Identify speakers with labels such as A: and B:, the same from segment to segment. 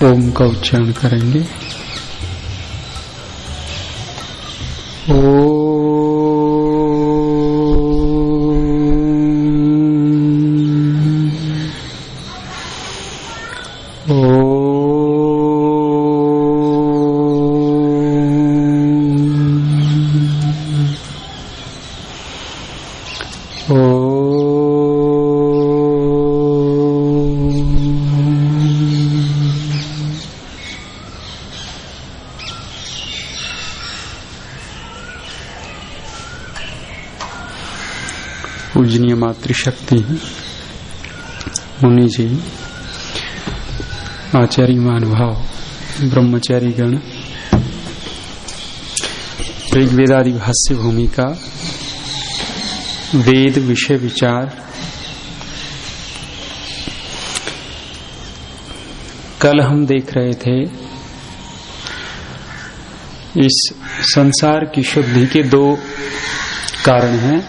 A: ओम का उच्चारण करेंगे। पूजनीय मातृशक्ति मुनि जी, आचार्य महानुभाव, ब्रह्मचारी गण, ऋग्वेदादि भाष्य भूमिका, वेद विषय विचार। कल हम देख रहे थे इस संसार की शुद्धि के दो कारण हैं।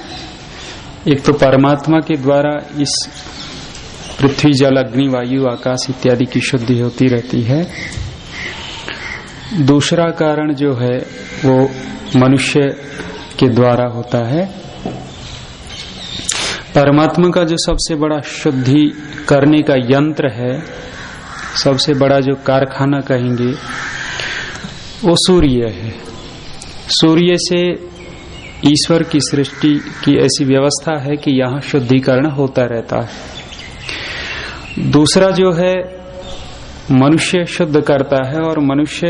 A: एक तो परमात्मा के द्वारा इस पृथ्वी जल अग्नि वायु आकाश इत्यादि की शुद्धि होती रहती है। दूसरा कारण जो है वो मनुष्य के द्वारा होता है। परमात्मा का जो सबसे बड़ा शुद्धि करने का यंत्र है, सबसे बड़ा जो कारखाना कहेंगे, वो सूर्य है। सूर्य से ईश्वर की सृष्टि की ऐसी व्यवस्था है कि यहाँ शुद्धिकरण होता रहता है। दूसरा जो है मनुष्य शुद्ध करता है, और मनुष्य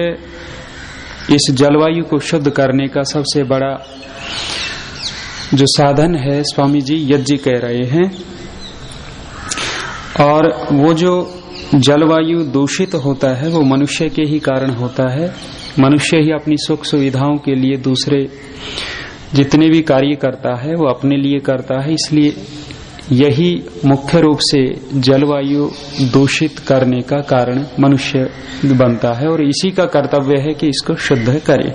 A: इस जलवायु को शुद्ध करने का सबसे बड़ा जो साधन है, स्वामी जी यज्ञ कह रहे हैं। और वो जो जलवायु दूषित होता है वो मनुष्य के ही कारण होता है। मनुष्य ही अपनी सुख सुविधाओं के लिए दूसरे जितने भी कार्य करता है वो अपने लिए करता है, इसलिए यही मुख्य रूप से जलवायु दूषित करने का कारण मनुष्य बनता है, और इसी का कर्तव्य है कि इसको शुद्ध करे।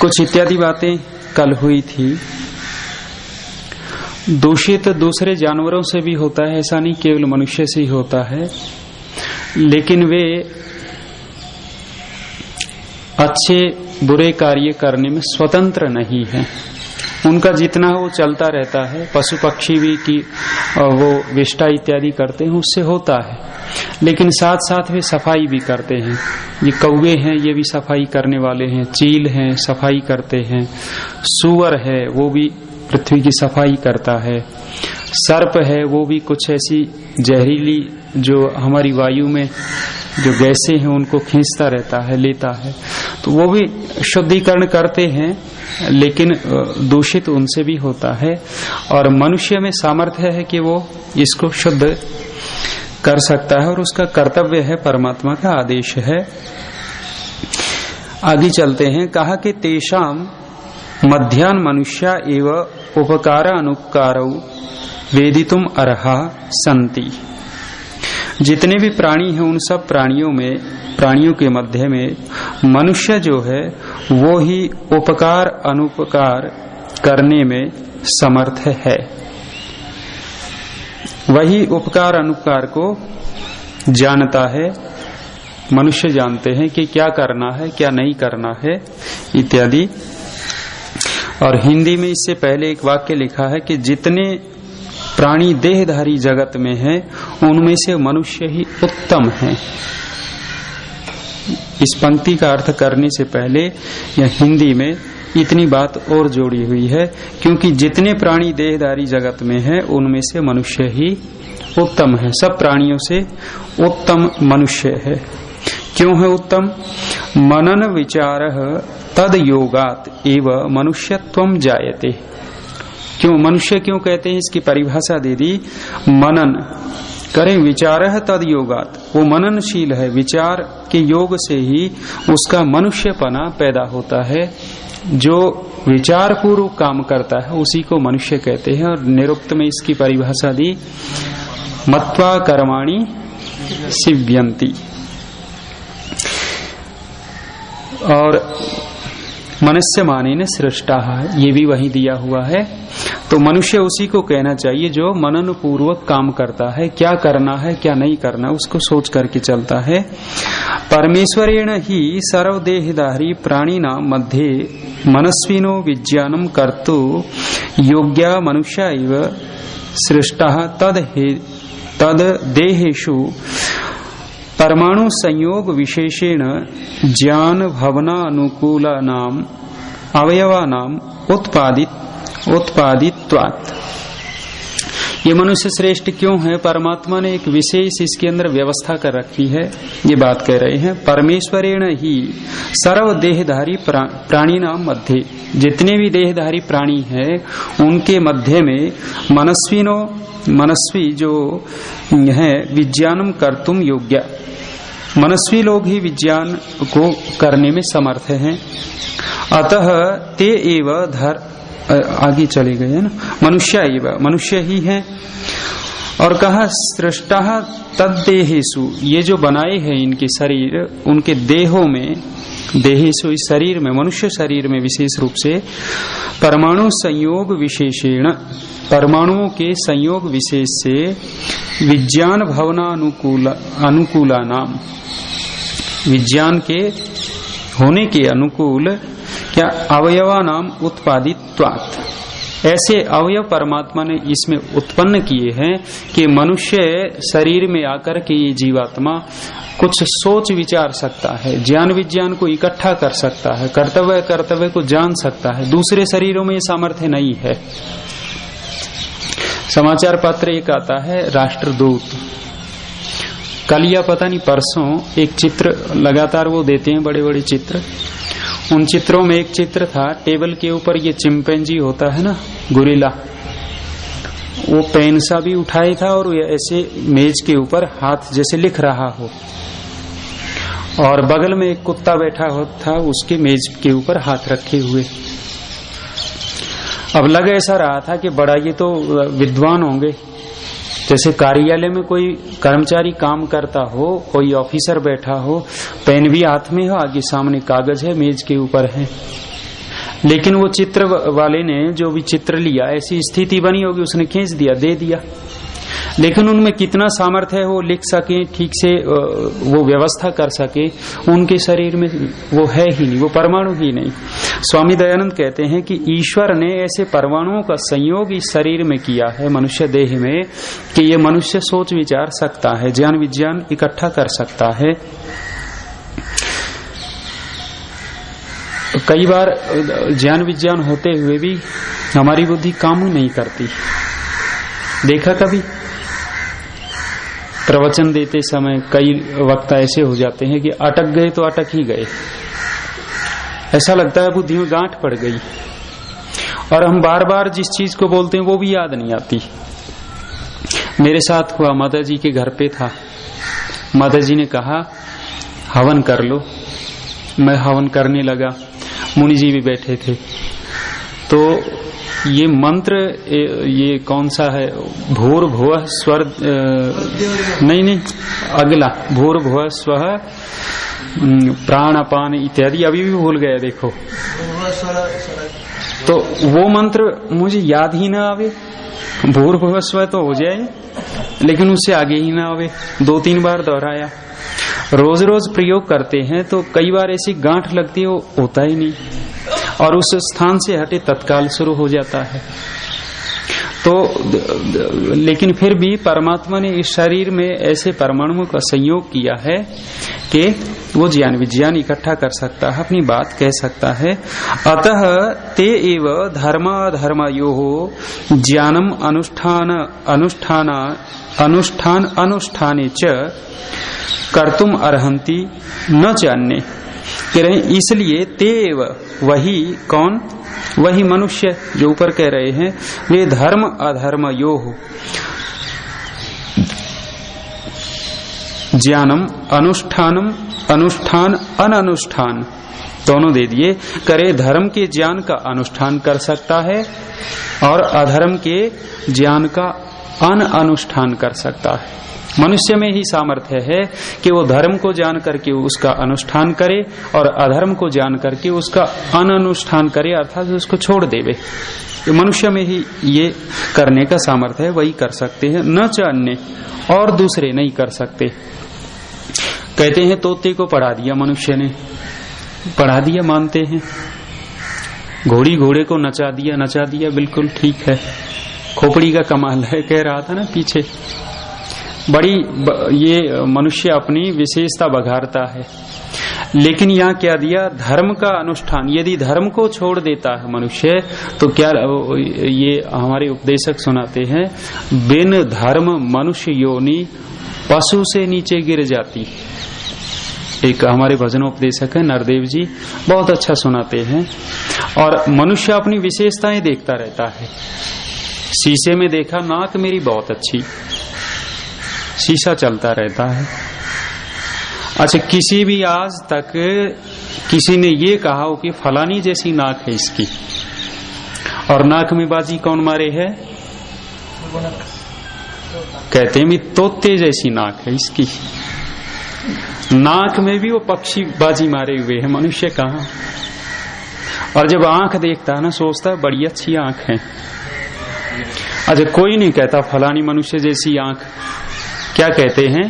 A: कुछ इत्यादि बातें कल हुई थी। दूषित दूसरे जानवरों से भी होता है, ऐसा नहीं केवल मनुष्य से ही होता है, लेकिन वे अच्छे बुरे कार्य करने में स्वतंत्र नहीं है। उनका जितना वो चलता रहता है। पशु पक्षी भी की वो विष्ठा इत्यादि करते हैं, उससे होता है, लेकिन साथ साथ वे सफाई भी करते हैं। ये कौवे हैं, ये भी सफाई करने वाले हैं। चील हैं, सफाई करते हैं। सूअर है, वो भी पृथ्वी की सफाई करता है। सर्प है, वो भी कुछ ऐसी जहरीली जो हमारी वायु में जो गैसें हैं उनको खींचता रहता है, लेता है, तो वो भी शुद्धिकरण करते हैं, लेकिन दूषित उनसे भी होता है। और मनुष्य में सामर्थ्य है कि वो इसको शुद्ध कर सकता है, और उसका कर्तव्य है, परमात्मा का आदेश है। आगे चलते हैं। कहा कि तेषाम मध्यान मनुष्या एव उपकार अनुपकारौ वेदितुम अर्हा संति। जितने भी प्राणी हैं उन सब प्राणियों के मध्य में मनुष्य जो है वो ही उपकार अनुपकार करने में समर्थ है। वही उपकार अनुपकार को जानता है। मनुष्य जानते हैं कि क्या करना है, क्या नहीं करना है इत्यादि। और हिंदी में इससे पहले एक वाक्य लिखा है कि जितने प्राणी देहधारी जगत में है उनमें से मनुष्य ही उत्तम है। इस पंक्ति का अर्थ करने से पहले या हिंदी में इतनी बात और जोड़ी हुई है, क्योंकि जितने प्राणी देहधारी जगत में है उनमें से मनुष्य ही उत्तम है। सब प्राणियों से उत्तम मनुष्य है। क्यों है उत्तम? मनन विचार तद योगात एव मनुष्यत्वम जायते। क्यों मनुष्य क्यों कहते हैं, इसकी परिभाषा दे दी। मनन करें, विचार है तद योगात, वो मननशील है, विचार के योग से ही उसका मनुष्यपना पैदा होता है। जो विचार पूर्वक काम करता है उसी को मनुष्य कहते हैं। और निरुक्त में इसकी परिभाषा दी, मत्वा कर्माणि सिव्यन्ति। और मनुष्य माने ने सृष्टा है, ये भी वही दिया हुआ है। तो मनुष्य उसी को कहना चाहिए जो मनन पूर्वक काम करता है, क्या करना है क्या नहीं करना उसको सोच करके चलता है। परमेश्वरेण ही सर्वदेहधारी प्राणिना मध्ये मनस्विनो विज्ञानम कर्तु योग्या मनुष्य इव सृष्टः तद देहेषु परमाणु संयोग विशेषेण ज्ञान भवनानुकूलानाम अवयवानाम उत्पादित्वात्। ये मनुष्य श्रेष्ठ क्यों है? परमात्मा ने एक विशेष इसके अंदर व्यवस्था कर रखी है। ये बात कह रहे हैं, परमेश्वरेण ही सर्व देहधारी प्राणी नाम मध्य, जितने भी देहधारी प्राणी हैं उनके मध्य में मनस्वी जो है विज्ञानम कर्तुम योग्य, मनस्वी लोग ही विज्ञान को करने में समर्थ हैं। अतः ते एव आगे चले गए है ना, मनुष्य ही है। और कहा सृष्टः तद्देहेषु, ये जो बनाए हैं इनके शरीर उनके देहों में, देहेषु इस शरीर में, मनुष्य शरीर में विशेष रूप से परमाणु संयोग विशेषेण, परमाणुओं के संयोग विशेष से विज्ञान भवना अनुकूला नाम, विज्ञान के होने के अनुकूल क्या अवयवा नाम उत्पादित्वात्, ऐसे अवयव परमात्मा ने इसमें उत्पन्न किए हैं कि मनुष्य शरीर में आकर के ये जीवात्मा कुछ सोच विचार सकता है, ज्ञान विज्ञान को इकट्ठा कर सकता है, कर्तव्य को जान सकता है। दूसरे शरीरों में ये सामर्थ्य नहीं है। समाचार पत्र एक आता है राष्ट्रदूत, कल या पता नहीं परसों एक चित्र लगातार वो देते हैं, बड़े बड़े चित्र। उन चित्रों में एक चित्र था, टेबल के ऊपर ये चिंपैंजी होता है ना, गुरिल्ला, वो पेन सा भी उठाया था और ऐसे मेज के ऊपर हाथ जैसे लिख रहा हो, और बगल में एक कुत्ता बैठा था उसके मेज के ऊपर हाथ रखे हुए। अब लग ऐसा रहा था कि बड़ा ये तो विद्वान होंगे, जैसे कार्यालय में कोई कर्मचारी काम करता हो, कोई ऑफिसर बैठा हो, पेन भी हाथ में हो, आगे सामने कागज है, मेज के ऊपर है। लेकिन वो चित्र वाले ने जो भी चित्र लिया, ऐसी स्थिति बनी होगी उसने खींच दिया, दे दिया। लेकिन उनमें कितना सामर्थ्य है वो लिख सके, ठीक से वो व्यवस्था कर सके, उनके शरीर में वो है ही नहीं, वो परमाणु ही नहीं। स्वामी दयानंद कहते हैं कि ईश्वर ने ऐसे परमाणुओं का संयोग इस शरीर में किया है, मनुष्य देह में, कि ये मनुष्य सोच विचार सकता है, ज्ञान विज्ञान इकट्ठा कर सकता है। कई बार ज्ञान विज्ञान होते हुए भी हमारी बुद्धि काम नहीं करती। देखा कभी प्रवचन देते समय कई वक्त ऐसे हो जाते हैं कि अटक गए तो अटक ही गए, ऐसा लगता है बुद्धि में गांठ पड़ गई, और हम बार बार जिस चीज को बोलते हैं वो भी याद नहीं आती। मेरे साथ हुआ, माता जी के घर पे था, माता जी ने कहा हवन कर लो, मैं हवन करने लगा, मुनि जी भी बैठे थे। तो ये मंत्र, ये कौन सा है, भूर भुवः स्वर, नहीं अगला, भूर भुवः स्वः प्राण अपान इत्यादि, अभी भी भूल गया देखो। तो वो मंत्र मुझे याद ही ना आवे, भूर भुवः स्व तो हो जाए लेकिन उससे आगे ही ना आवे, 2-3 बार दोहराया। रोज रोज प्रयोग करते हैं तो कई बार ऐसी गांठ लगती है, वो होता ही नहीं, और उस स्थान से हटे तत्काल शुरू हो जाता है। तो लेकिन फिर भी परमात्मा ने इस शरीर में ऐसे परमाणुओं का संयोग किया है कि वो ज्ञान विज्ञान इकट्ठा कर सकता है, अपनी बात कह सकता है। अतः ते एव धर्माधर्मयोः ज्ञानम अनुष्ठाने च कर्तुम अर्हन्ति न जानने, कह रहे हैं इसलिए तेव, वही कौन, वही मनुष्य जो ऊपर कह रहे हैं, वे धर्म अधर्म योः ज्ञानम अनुष्ठान अननुष्ठान दोनों दे दिए, करे धर्म के ज्ञान का अनुष्ठान कर सकता है और अधर्म के ज्ञान का अनुष्ठान कर सकता है। मनुष्य में ही सामर्थ्य है कि वो धर्म को जान करके उसका अनुष्ठान करे और अधर्म को जान करके उसका अनुष्ठान करे, अर्थात उसको छोड़ देवे। ये मनुष्य में ही ये करने का सामर्थ्य है, वही कर सकते हैं, न च अन्य, और दूसरे नहीं कर सकते। कहते हैं तोते को पढ़ा दिया मनुष्य ने, पढ़ा दिया मानते हैं, घोड़े को नचा दिया, बिल्कुल ठीक है, खोपड़ी का कमाल है, कह रहा था ना पीछे। बड़ी ये मनुष्य अपनी विशेषता बघारता है। लेकिन यहाँ क्या दिया, धर्म का अनुष्ठान, यदि धर्म को छोड़ देता है मनुष्य तो क्या, ये हमारे उपदेशक सुनाते हैं, बिन धर्म मनुष्य योनि पशु से नीचे गिर जाती। एक हमारे भजनोपदेशक है नरदेव जी, बहुत अच्छा सुनाते हैं। और मनुष्य अपनी विशेषताएं देखता रहता है। शीशे में देखा, नाक मेरी बहुत अच्छी, शीशा चलता रहता है। अच्छा, किसी भी आज तक किसी ने ये कहा हो कि फलानी जैसी नाक है इसकी, और नाक में बाजी कौन मारे है? कहते हैं भी तोते जैसी नाक है इसकी। नाक में भी वो पक्षी बाजी मारे हुए है, मनुष्य कहाँ। और जब आंख देखता है ना, सोचता है बड़ी अच्छी आंख है। अच्छा, कोई नहीं कहता फलानी मनुष्य जैसी आंख, क्या कहते हैं?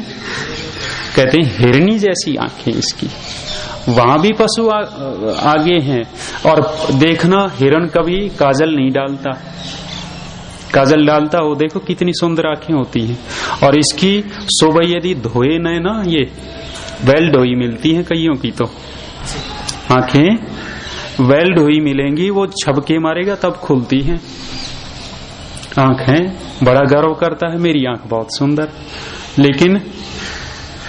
A: कहते हैं हिरनी जैसी आंखें इसकी। वहां भी पशु आगे हैं। और देखना, हिरण कभी काजल नहीं डालता, काजल डालता वो देखो कितनी सुंदर आंखें होती हैं। और इसकी शोभा यदि धोए न ना, ये वेल धोई मिलती हैं कईयों की, तो आंखें वेल धोई मिलेंगी, वो छबके मारेगा तब खुलती हैं आंखें। बड़ा गर्व करता है मेरी आंख बहुत सुंदर, लेकिन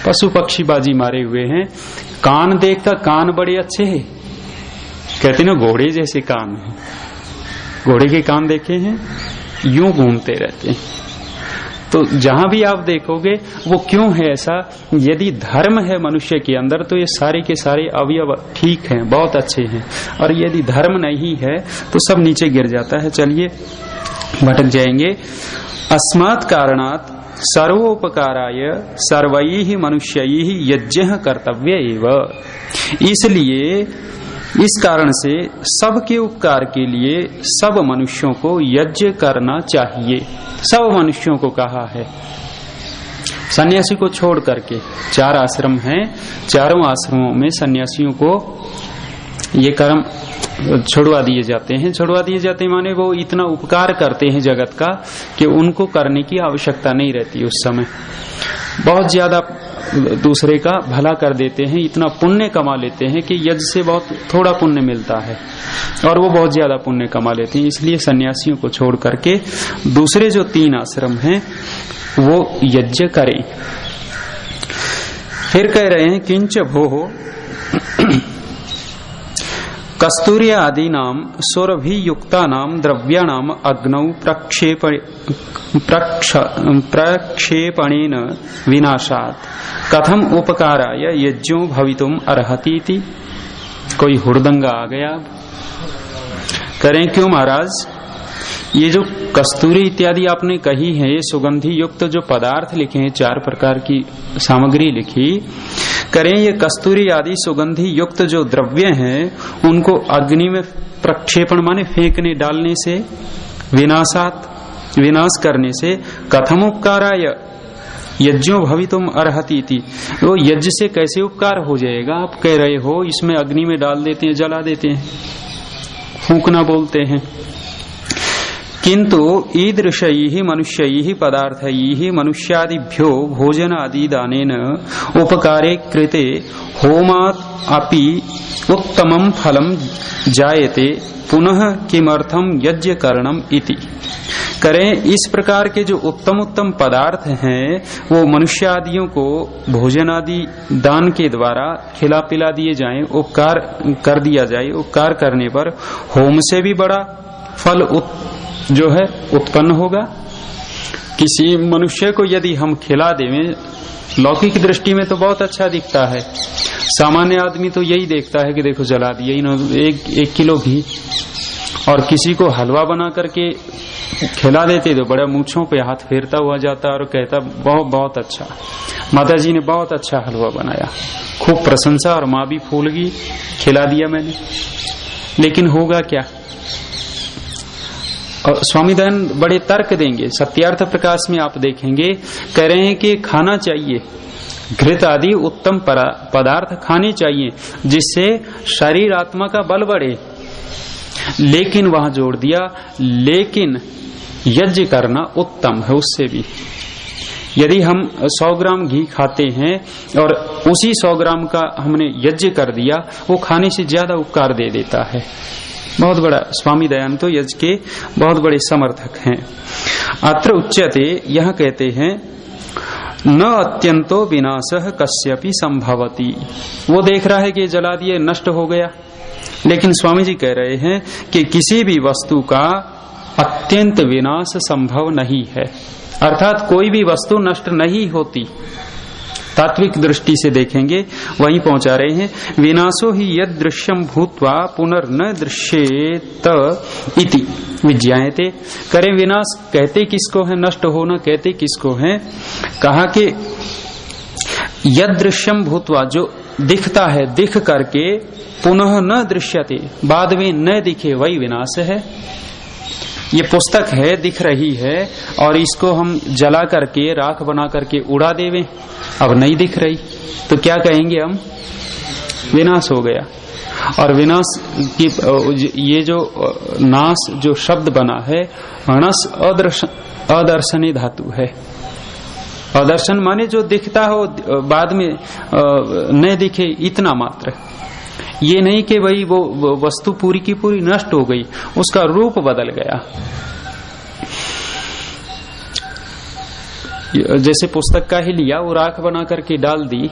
A: पशु पक्षी बाजी मारे हुए हैं। कान देखता, कान बड़े अच्छे हैं, कहते ना घोड़े जैसे कान हैं। घोड़े के कान देखे हैं, यूं घूमते रहते हैं। तो जहां भी आप देखोगे वो क्यों है ऐसा? यदि धर्म है मनुष्य के अंदर तो ये सारे के सारे अवयव ठीक हैं, बहुत अच्छे हैं। और यदि धर्म नहीं है तो सब नीचे गिर जाता है। चलिए भटक जाएंगे। अस्मात् कारणात् सर्वोपकाराय सर्वैः मनुष्यैः यज्ञः कर्तव्य एव। इसलिए इस कारण से सबके उपकार के लिए सब मनुष्यों को यज्ञ करना चाहिए। सब मनुष्यों को कहा है, सन्यासी को छोड़ करके। 4 आश्रम हैं, चारों आश्रमों में सन्यासियों को ये कर्म छोड़वा दिए जाते हैं। छोड़वा दिए जाते हैं माने वो इतना उपकार करते हैं जगत का कि उनको करने की आवश्यकता नहीं रहती। उस समय बहुत ज्यादा दूसरे का भला कर देते हैं, इतना पुण्य कमा लेते हैं कि यज्ञ से बहुत थोड़ा पुण्य मिलता है और वो बहुत ज्यादा पुण्य कमा लेते हैं। इसलिए सन्यासियों को छोड़ करके दूसरे जो 3 आश्रम हैं वो यज्ञ करें। फिर कह रहे हैं किंच भो कस्तूरी आदि नाम सौरभि युक्ता नाम द्रव्याणाम अग्नौ प्रक्षेपणेन विनाशात् कथम उपकाराय यज्ञो भवितुम अर्हतीति। कोई हुड़दंगा आ गया। करें क्यों महाराज? ये जो कस्तूरी इत्यादि आपने कही है, ये सुगंधी युक्त जो पदार्थ लिखे हैं, 4 प्रकार की सामग्री लिखी, करें ये कस्तूरी आदि सुगंधी युक्त जो द्रव्य हैं उनको अग्नि में प्रक्षेपण माने फेंकने डालने से, विनाश करने से, कथम उपकाराय यज्ञो भवितुम अर्हतीति। वो यज्ञ से कैसे उपकार हो जाएगा? आप कह रहे हो इसमें अग्नि में डाल देते हैं, जला देते हैं, फूंकना बोलते हैं। किंतु ईदृशैः मनुष्यैः पदार्थैः मनुष्यादिभ्यो भोजनादि दानेन उपकारे कृते होमात् अपि उत्तमं फलं जायते पुनः किमर्थम यज्ञ करणम इति। करें इस प्रकार के जो उत्तम उत्तम पदार्थ हैं वो मनुष्य आदियों को भोजन आदि दान के द्वारा खिला पिला दिए जाएं, उपकार कर दिया जाए। उपकार करने पर होम से भी बड़ा फल जो है उत्पन्न होगा। किसी मनुष्य को यदि हम खिला दें, लौकिक दृष्टि में तो बहुत अच्छा दिखता है। सामान्य आदमी तो यही देखता है कि देखो जला दिया इन्होंने 1 किलो घी, और किसी को हलवा बना करके खिला देते तो बड़ा मूंछों पे हाथ फेरता हुआ जाता और कहता बहुत बहुत अच्छा, माता जी ने बहुत अच्छा हलवा बनाया, खूब प्रशंसा, और माँ भी फूल गई, खिला दिया मैंने। लेकिन होगा क्या? और स्वामी दयानंद बड़े तर्क देंगे। सत्यार्थ प्रकाश में आप देखेंगे, कह रहे हैं कि खाना चाहिए, घृत आदि उत्तम पदार्थ खाने चाहिए जिससे शरीर आत्मा का बल बढ़े, लेकिन वहां जोड़ दिया, लेकिन यज्ञ करना उत्तम है उससे भी। यदि हम 100 ग्राम घी खाते हैं और उसी 100 ग्राम का हमने यज्ञ कर दिया, वो खाने से ज्यादा उपकार दे देता है। बहुत बड़ा स्वामी दयानंद तो यज्ञ के बहुत बड़े समर्थक हैं। अत्र उच्यते, यह कहते हैं, न अत्यंतो विनाशः कस्यपि संभवति। वो देख रहा है कि जला दिए नष्ट हो गया, लेकिन स्वामी जी कह रहे हैं कि किसी भी वस्तु का अत्यंत विनाश संभव नहीं है, अर्थात कोई भी वस्तु नष्ट नहीं होती। तात्विक दृष्टि से देखेंगे, वहीं पहुंचा रहे हैं, विनाशो ही यद दृश्यम भूत्वा पुनर्न दृश्येत इति विज्ञायते। करे विनाश कहते किसको है, नष्ट होना कहते किसको है? कहा कि यद दृश्यम भूत्वा, जो दिखता है, दिख करके पुनः न दृश्यते, बाद में न दिखे, वही विनाश है। ये पुस्तक है, दिख रही है, और इसको हम जला करके राख बना करके उड़ा देवे, अब नहीं दिख रही, तो क्या कहेंगे हम? विनाश हो गया। और विनाश की ये जो नाश जो शब्द बना है, अणस अदर्शनी धातु है। अदर्शन माने जो दिखता हो बाद में न दिखे, इतना मात्र। ये नहीं कि भाई वो वस्तु पूरी की पूरी नष्ट हो गई, उसका रूप बदल गया। जैसे पुस्तक का ही लिया, वो राख बना करके डाल दी,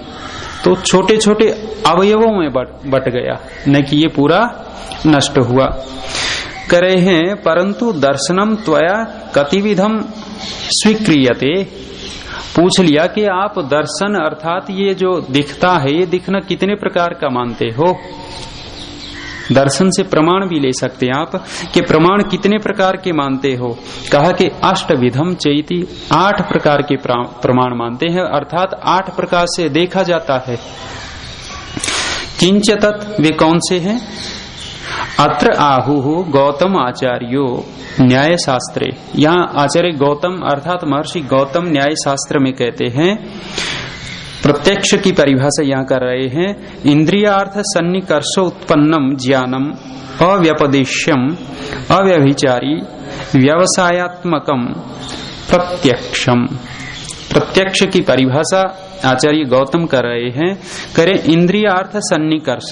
A: तो छोटे छोटे अवयवों में बट गया, न कि ये पूरा नष्ट हुआ। करे हैं, परंतु दर्शनम त्वया कतिविधम स्वीक्रियते। पूछ लिया कि आप दर्शन अर्थात ये जो दिखता है, ये दिखना कितने प्रकार का मानते हो? दर्शन से प्रमाण भी ले सकते हैं आप कि प्रमाण कितने प्रकार के मानते हो। कहा कि अष्टविधम चैति, 8 प्रकार के प्रमाण मानते हैं, अर्थात 8 प्रकार से देखा जाता है। किंच तत्, वे कौन से हैं? अत्र आहु गौतम आचार्यो न्याय शास्त्रे। यहाँ आचार्य गौतम अर्थात महर्षि गौतम न्याय शास्त्र में कहते हैं, प्रत्यक्ष की परिभाषा यहाँ कर रहे हैं, इंद्रियार्थ सन्निकर्ष उत्पन्नम ज्ञानम अव्यपदेश्यम अव्यभिचारी व्यवसायात्मकम प्रत्यक्षम। प्रत्यक्ष की परिभाषा आचार्य गौतम कर रहे हैं, करें इंद्रियार्थ सन्निकर्ष,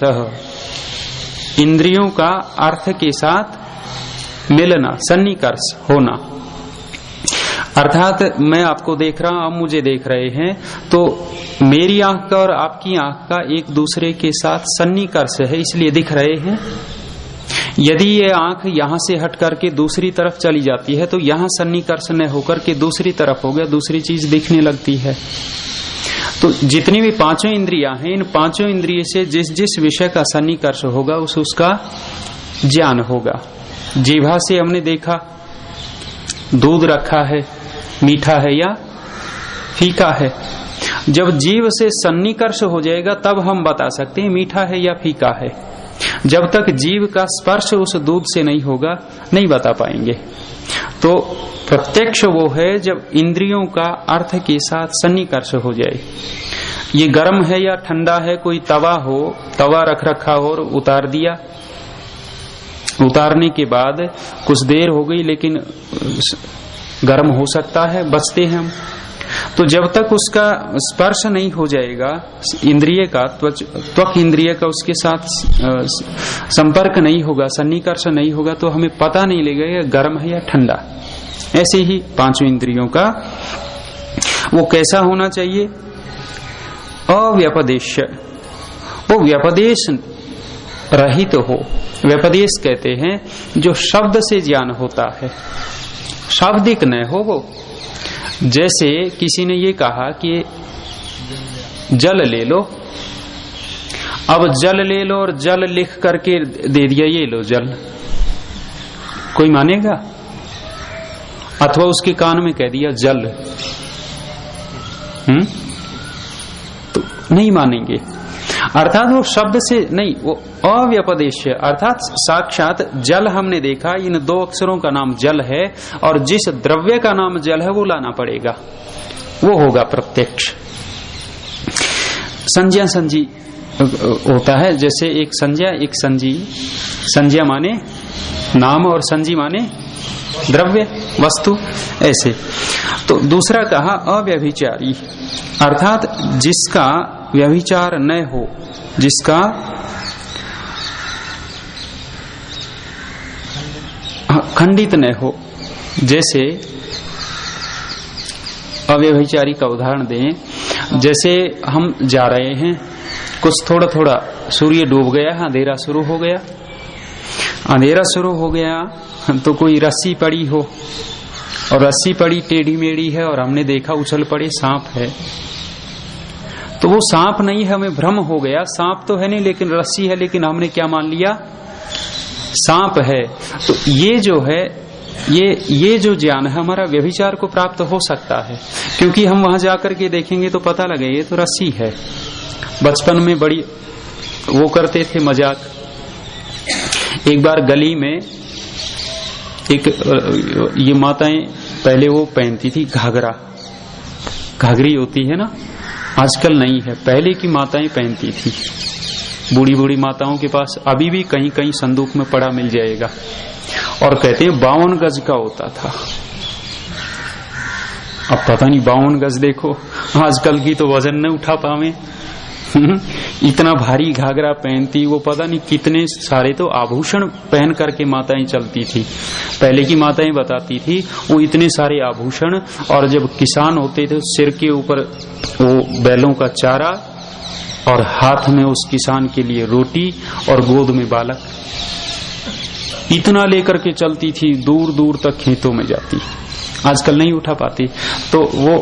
A: इंद्रियों का अर्थ के साथ मिलना, सन्निकर्ष होना। अर्थात मैं आपको देख रहा हूं, आप मुझे देख रहे हैं, तो मेरी आंख का और आपकी आंख का एक दूसरे के साथ सन्निकर्ष है, इसलिए दिख रहे हैं। यदि ये आंख यहां से हट करके दूसरी तरफ चली जाती है, तो यहां सन्निकर्ष न होकर के दूसरी तरफ हो गया, दूसरी चीज दिखने लगती है। तो जितनी भी 5 इंद्रियां हैं, इन 5 इंद्रिय से जिस जिस विषय का सन्निकर्ष होगा उसका ज्ञान होगा। जीभा से हमने देखा दूध रखा है, मीठा है या फीका है। जब जीव से सन्निकर्ष हो जाएगा तब हम बता सकते हैं मीठा है या फीका है। जब तक जीव का स्पर्श उस दूध से नहीं होगा, नहीं बता पाएंगे। तो प्रत्यक्ष वो है जब इंद्रियों का अर्थ के साथ सन्निकर्ष हो जाए। ये गर्म है या ठंडा है, कोई तवा हो, तवा रख रखा हो और उतार दिया, उतारने के बाद कुछ देर हो गई लेकिन गर्म हो सकता है, बचते हैं हम। तो जब तक उसका स्पर्श नहीं हो जाएगा इंद्रिय का, त्वक इंद्रिय का उसके साथ संपर्क नहीं होगा, सन्निकर्ष नहीं होगा, तो हमें पता नहीं लगेगा गर्म है या ठंडा। ऐसे ही 5 इंद्रियों का वो कैसा होना चाहिए? अव्यपदेश, वो व्यपदेश रहित हो। व्यपदेश कहते हैं जो शब्द से ज्ञान होता है, शाब्दिक न हो वो। जैसे किसी ने ये कहा कि जल ले लो, अब जल ले लो और जल लिख करके दे दिया, ये लो जल, कोई मानेगा? अथवा उसके कान में कह दिया जल, तो नहीं मानेंगे। अर्थात वो शब्द से नहीं, वो अव्यपदेश्य अर्थात साक्षात जल हमने देखा, इन दो अक्षरों का नाम जल है और जिस द्रव्य का नाम जल है वो लाना पड़ेगा, वो होगा प्रत्यक्ष। संज्ञा संजी होता है, जैसे एक संज्ञा एक संजी, संज्ञा माने नाम और संजी माने द्रव्य वस्तु, ऐसे। तो दूसरा कहा अव्यभिचारी अर्थात जिसका व्यभिचार न हो, जिसका खंडित न हो। जैसे अव्यभिचारी का उदाहरण दें, जैसे हम जा रहे हैं, कुछ थोड़ा थोड़ा सूर्य डूब गया, अंधेरा शुरू हो गया, अंधेरा शुरू हो गया तो कोई रस्सी पड़ी हो और रस्सी पड़ी टेढ़ी मेढ़ी है और हमने देखा उछल पड़े सांप है, तो वो सांप नहीं है, हमें भ्रम हो गया, सांप तो है नहीं लेकिन रस्सी है, लेकिन हमने क्या मान लिया, सांप है। तो ये जो है, ये जो ज्ञान है हमारा व्यभिचार को प्राप्त हो सकता है, क्योंकि हम वहां जाकर के देखेंगे तो पता लगे ये तो रस्सी है। बचपन में बड़ी वो करते थे मजाक। एक बार गली में एक ये माताएं पहले वो पहनती थी घाघरा, घाघरी होती है ना, आजकल नहीं है, पहले की माताएं पहनती थी। बूढ़ी बूढ़ी माताओं के पास अभी भी कहीं कहीं संदूक में पड़ा मिल जाएगा, और कहते हैं 52 गज का होता था। अब पता नहीं 52 गज देखो, आजकल की तो वजन न उठा पावे। इतना भारी घाघरा पहनती, वो पता नहीं कितने सारे तो आभूषण पहन करके माताएं चलती थी। पहले की माताएं बताती थी वो इतने सारे आभूषण, और जब किसान होते थे सिर के ऊपर वो बैलों का चारा और हाथ में उस किसान के लिए रोटी और गोद में बालक, इतना लेकर के चलती थी, दूर दूर तक खेतों में जाती। आजकल नहीं उठा पाती। तो वो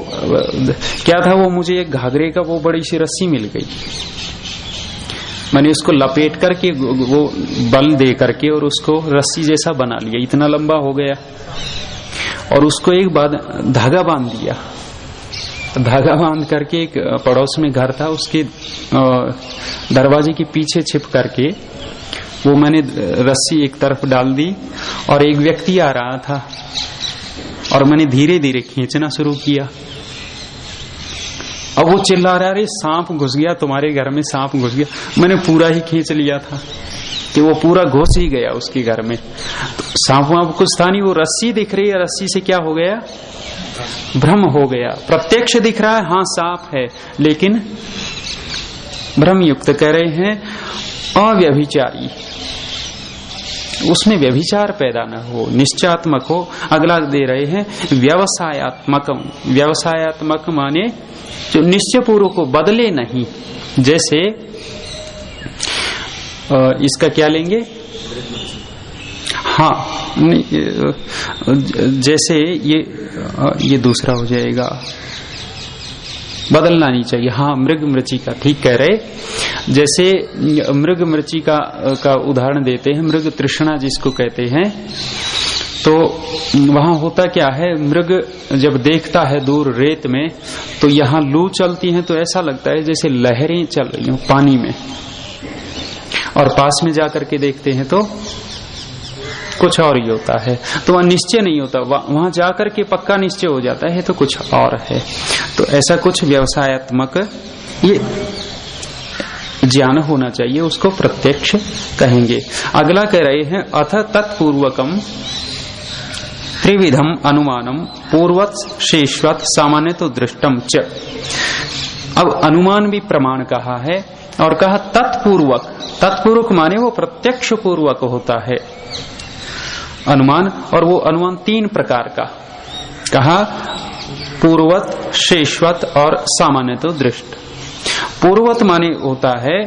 A: क्या था, वो मुझे एक घाघरे का वो बड़ी सी रस्सी मिल गई, मैंने उसको लपेट करके वो बल दे करके और उसको रस्सी जैसा बना लिया, इतना लंबा हो गया, और उसको एक बाद धागा बांध दिया। धागा बांध करके एक पड़ोस में घर था, उसके दरवाजे के पीछे छिप करके वो मैंने रस्सी एक तरफ डाल दी, और एक व्यक्ति आ रहा था और मैंने धीरे धीरे खींचना शुरू किया। अब वो चिल्ला रहा, अरे सांप घुस गया तुम्हारे घर में, सांप घुस गया। मैंने पूरा ही खींच लिया था कि वो पूरा घुस ही गया उसके घर में। तो सांप वहां कुछ था नहीं, वो रस्सी दिख रही है, रस्सी से क्या हो गया, भ्रम हो गया। प्रत्यक्ष दिख रहा है हाँ सांप है, लेकिन भ्रम युक्त कह रहे हैं अव्यभिचारी, उसमें व्यभिचार पैदा न हो, निश्चयात्मक हो। अगला दे रहे हैं व्यवसायत्मकम। व्यवसायत्मक माने जो निश्चय पूर्व को बदले नहीं। जैसे इसका क्या लेंगे, हाँ जैसे ये दूसरा हो जाएगा, बदलना नहीं चाहिए। हाँ मृग मृचिका, ठीक कह रहे। जैसे मृग मृचिका का उदाहरण देते हैं, मृग तृष्णा जिसको कहते हैं, तो वहां होता क्या है, मृग जब देखता है दूर रेत में, तो यहाँ लू चलती है तो ऐसा लगता है जैसे लहरें चल रही हो पानी में, और पास में जाकर के देखते हैं तो कुछ और ही होता है। तो वह निश्चय नहीं होता, वहां जाकर के पक्का निश्चय हो जाता है तो कुछ और है। तो ऐसा कुछ व्यवसायत्मक ये ज्ञान होना चाहिए, उसको प्रत्यक्ष कहेंगे। अगला कह रहे हैं अथ तत्पूर्वकम त्रिविधम अनुमानम पूर्वत शेषवत सामान्य तो दृष्टम च। अब अनुमान भी प्रमाण कहा है, और कहा तत्पूर्वक। तत्पूर्वक माने वो प्रत्यक्ष पूर्वक होता है अनुमान, और वो अनुमान 3 प्रकार का कहा, पूर्वत, शेषवत और सामान्य तो दृष्ट। पूर्वत माने होता है,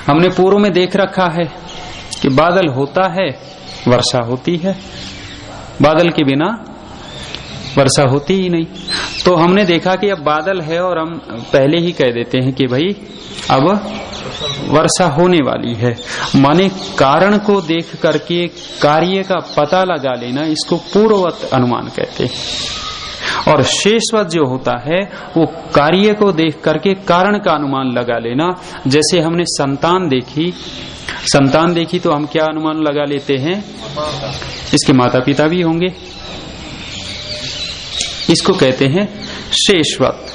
A: हमने पूर्व में देख रखा है कि बादल होता है, वर्षा होती है, बादल के बिना वर्षा होती ही नहीं। तो हमने देखा कि अब बादल है, और हम पहले ही कह देते हैं कि भाई अब वर्षा होने वाली है। माने कारण को देख करके कार्य का पता लगा लेना, इसको पूर्ववत अनुमान कहते हैं। और शेषवत जो होता है वो कार्य को देख करके कारण का अनुमान लगा लेना। जैसे हमने संतान देखी तो हम क्या अनुमान लगा लेते हैं, इसके माता पिता भी होंगे, इसको कहते हैं शेषवत।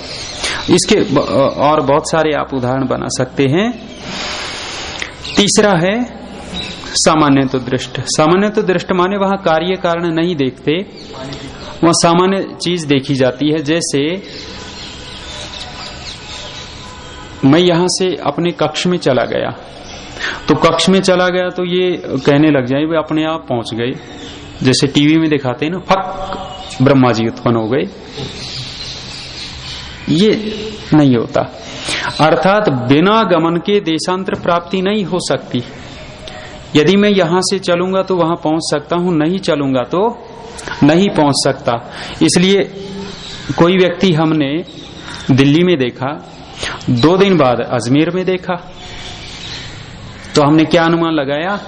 A: इसके और बहुत सारे आप उदाहरण बना सकते हैं। तीसरा है सामान्य तो दृष्ट। सामान्य तो दृष्ट माने वहां कार्य कारण नहीं देखते, वहां सामान्य चीज देखी जाती है। जैसे मैं यहां से अपने कक्ष में चला गया, तो कक्ष में चला गया तो ये कहने लग जाए वे अपने आप पहुंच गए। जैसे टीवी में दिखाते हैं ना, फक ब्रह्मा जी उत्पन्न हो गए, ये नहीं होता। अर्थात बिना गमन के देशांतर प्राप्ति नहीं हो सकती। यदि मैं यहां से चलूंगा तो वहां पहुंच सकता हूं, नहीं चलूंगा तो नहीं पहुंच सकता। इसलिए कोई व्यक्ति हमने दिल्ली में देखा, 2 दिन बाद अजमेर में देखा, तो हमने क्या अनुमान लगाया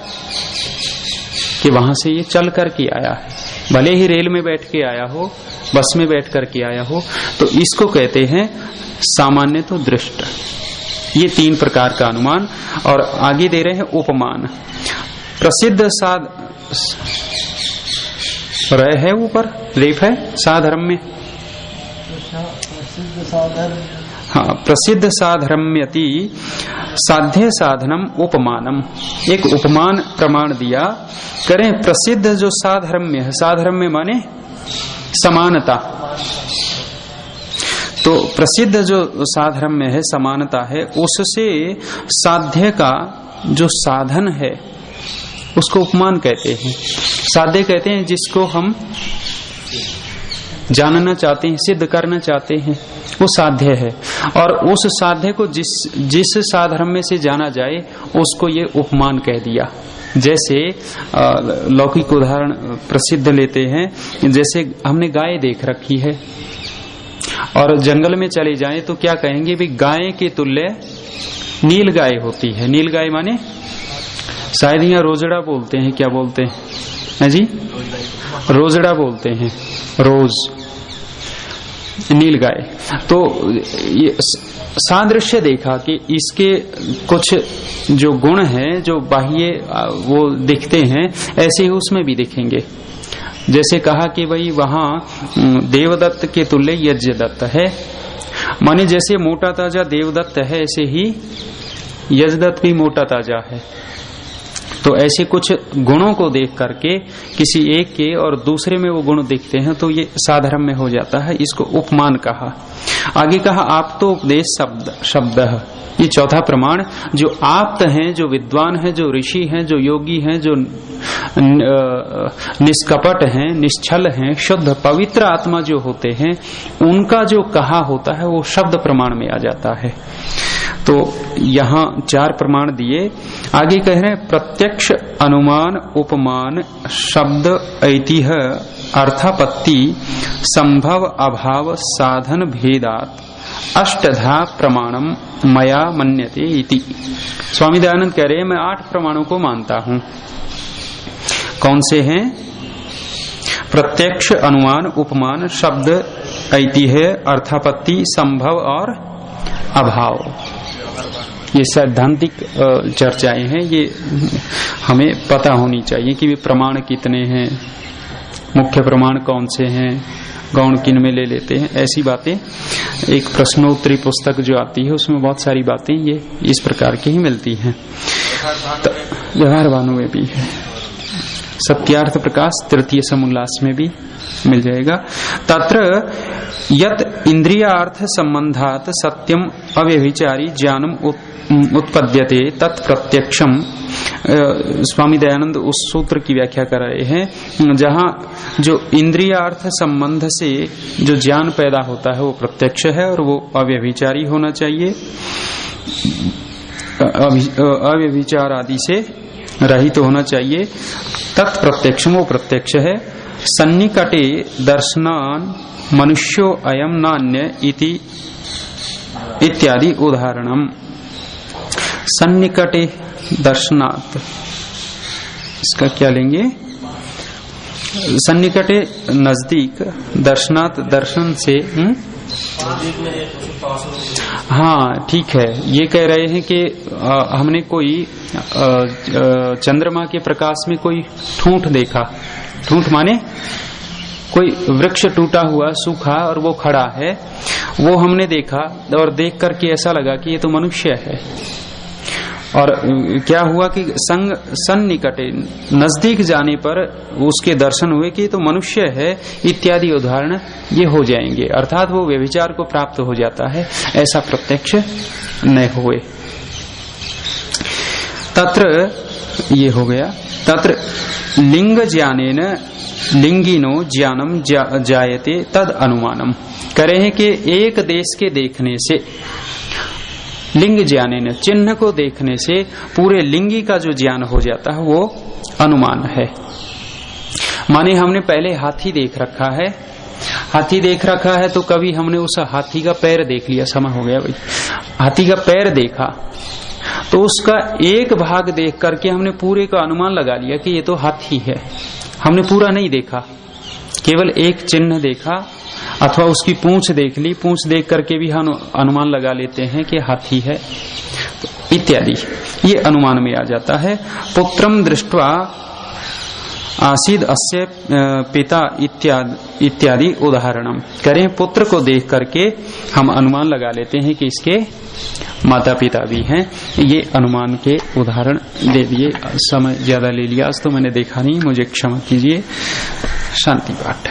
A: कि वहां से ये चल करके आया है, भले ही रेल में बैठ के आया हो, बस में बैठ करके आया हो। तो इसको कहते हैं सामान्य तो दृष्ट। ये 3 प्रकार का अनुमान। और आगे दे रहे हैं उपमान। प्रसिद्ध साध रह है ऊपर, रेफ है साधर्म में, हाँ, प्रसिद्ध साधर्म्यति साध्य साधनम उपमानम। एक उपमान प्रमाण दिया। करें प्रसिद्ध जो साधर्म्य है, साधर्म्य माने समानता, तो प्रसिद्ध जो साधर्म्य है, समानता है, उससे साध्य का जो साधन है उसको उपमान कहते हैं। साध्य कहते हैं जिसको हम जानना चाहते हैं, सिद्ध करना चाहते हैं, वो साध्य है। और उस साध्य को जिस साधर्म्य से जाना जाए उसको ये उपमान कह दिया। जैसे लौकिक उदाहरण प्रसिद्ध लेते हैं, जैसे हमने गाय देख रखी है और जंगल में चले जाएं तो क्या कहेंगे, भी गाय के तुल्य नील गाय होती है। नील गाय माने शायद यहाँ रोजड़ा बोलते हैं, क्या बोलते हैं जी, रोजड़ा बोलते हैं, रोज नील गाय। तो ये सादृश्य देखा कि इसके कुछ जो गुण हैं, जो बाह्य वो दिखते हैं, ऐसे ही उसमें भी दिखेंगे। जैसे कहा कि भाई वहां देवदत्त के तुल्य यज्ञदत्त है, माने जैसे मोटा ताजा देवदत्त है ऐसे ही यज्ञदत्त भी मोटा ताजा है। तो ऐसे कुछ गुणों को देख करके किसी एक के और दूसरे में वो गुण दिखते हैं तो ये साधर्म में हो जाता है, इसको उपमान कहा। आगे कहा आप तो उपदेश शब्द, ये चौथा प्रमाण। जो आप्त हैं, जो विद्वान हैं, जो ऋषि हैं, जो योगी हैं, जो निष्कपट हैं, निश्चल हैं, शुद्ध पवित्र आत्मा जो होते हैं, उनका जो कहा होता है वो शब्द प्रमाण में आ जाता है। तो यहाँ 4 प्रमाण दिए। आगे कह रहे हैं प्रत्यक्ष अनुमान उपमान शब्द ऐतिह्य अर्थापत्ति संभव अभाव साधन भेदात अष्टधा प्रमाणम मया मन्यते इति। स्वामी दयानंद कह रहे हैं मैं 8 प्रमाणों को मानता हूं। कौन से हैं? प्रत्यक्ष अनुमान उपमान शब्द ऐतिह्य अर्थापत्ति संभव और अभाव। ये सैद्धांतिक चर्चाएं हैं, ये हमें पता होनी चाहिए कि वे प्रमाण कितने हैं, मुख्य प्रमाण कौन से हैं, गौण किन में ले लेते हैं, ऐसी बातें। एक प्रश्नोत्तरी पुस्तक जो आती है उसमें बहुत सारी बातें ये इस प्रकार की ही मिलती हैं। व्यवहार भानु में भी है, सत्यार्थ प्रकाश तृतीय समुल्लास में भी मिल जाएगा। तत्र यत इंद्रियार्थ संबंधात सत्यम अव्यभिचारी ज्ञानम उत्पद्यते तत्प्रत्यक्षम। स्वामी दयानंद उस सूत्र की व्याख्या कर रहे हैं जहां जो इंद्रियार्थ संबंध से जो ज्ञान पैदा होता है वो प्रत्यक्ष है और वो अव्यभिचारी होना चाहिए, अव्यभिचार आदि से रहित होना चाहिए। तत्प्रत्यक्षम वो प्रत्यक्ष है। सन्निकटे दर्शनान मनुष्यो अयम नान्य इति इत्यादि उदाहरणम। सन्निकटे दर्शनात्, इसका क्या लेंगे? सन्निकटे नजदीक, दर्शनात् दर्शन से। हाँ ठीक है, ये कह रहे हैं कि हमने कोई चंद्रमा के प्रकाश में कोई ठूंठ देखा। ठूंठ माने कोई वृक्ष टूटा हुआ सूखा और वो खड़ा है, वो हमने देखा और देख करके ऐसा लगा कि ये तो मनुष्य है। और क्या हुआ कि सन्निकटे, नजदीक जाने पर उसके दर्शन हुए कि तो मनुष्य है इत्यादि उदाहरण ये हो जाएंगे, अर्थात वो व्यभिचार को प्राप्त हो जाता है, ऐसा प्रत्यक्ष न हुए। तत्र ये हो गया, तत्र लिंग ज्ञानेन लिंगिनो ज्ञानम जायते तद अनुमानम। करे हैं कि एक देश के देखने से, लिंग ज्ञानेन चिन्ह को देखने से पूरे लिंगी का जो ज्ञान हो जाता है वो अनुमान है। माने हमने पहले हाथी देख रखा है, हाथी देख रखा है तो कभी हमने उस हाथी का पैर देख लिया, समय हो गया भाई, हाथी का पैर देखा तो उसका एक भाग देख करके हमने पूरे का अनुमान लगा लिया कि ये तो हाथी है। हमने पूरा नहीं देखा, केवल एक चिन्ह देखा, अथवा उसकी पूंछ देख ली, पूंछ देख करके भी हम अनुमान लगा लेते हैं कि हाथी है इत्यादि, ये अनुमान में आ जाता है। पुत्रम दृष्ट्वा आसीद अस्य पिता इत्यादि उदाहरणम। करें पुत्र को देख करके हम अनुमान लगा लेते हैं कि इसके माता पिता भी हैं। ये अनुमान के उदाहरण दे दिए। समय ज्यादा ले लिया आज तो मैंने देखा नहीं, मुझे क्षमा कीजिए। शांति पाठ।